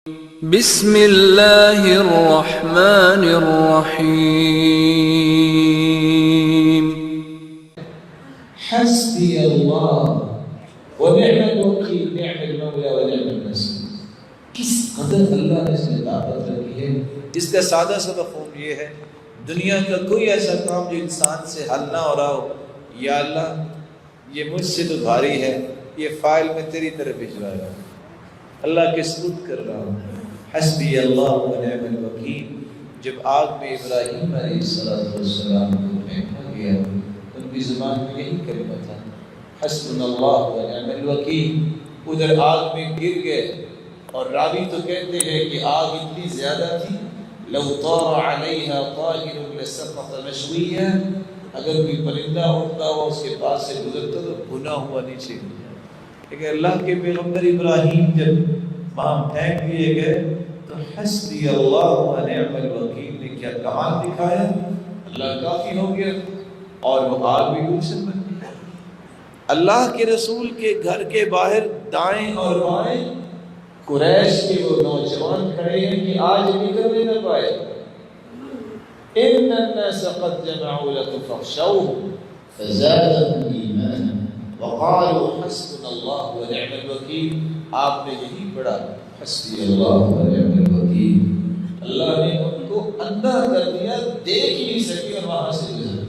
بسم اللہ الرحمن الرحیم حسبی اللہ ونعم الوکیل نعم المولا ونعم النصیر. کس قدر اللہ نے اس میں طاقت رکھی ہے. اس کا سادہ سا مفہوم یہ ہے، دنیا کا کوئی ایسا کام جو انسان سے حل نہ ہو رہا ہو، یا اللہ یہ مجھ سے تو بھاری ہے، یہ فائل میں تیری طرف بھجوا رہا ہوں، اللہ کے سپرد کر رہا ہوں. حسبی اللہ ونعم الوکیل. جب آگ میں ابراہیم علیہ السلام کو پھینکا گیا، ان کی زبان میں یہی کلمہ تھا، حسبنا اللہ ونعم الوکیل. ادھر آگ میں گر گئے، اور راوی تو کہتے ہیں کہ آگ اتنی زیادہ تھی، لو طار علیہا طائر لسقط مشویا، اگر کوئی پرندہ اڑتا ہوا اس کے پاس سے گزرتا تو بھنا ہوا نیچے. لیکن اللہ کے پیغمبر ابراہیم جب وہاں پھینک دیے گئے تو حسبی اللہ ونعم الوکیل نے کیا کمال دکھایا. اللہ کافی ہو گیا اور وہ آگ بھی گلشن بن گئی. اللہ کے رسول کے گھر کے باہر دائیں اور بائیں قریش کے وہ نوجوان کھڑے ہیں کہ آج نکلنے نہ پائے. ان الناس قد جمعوا لكم فاخشوهم فزادهم ایمانا وقالوا حسبنا الله ونعم الوکیل. آپ نے یہی پڑھا حسبی اللہ ونعم الوکیل. اللہ نے ان کو اندھا کر دیا، دیکھ ہی نہیں سکی اور وہاں سے گزر.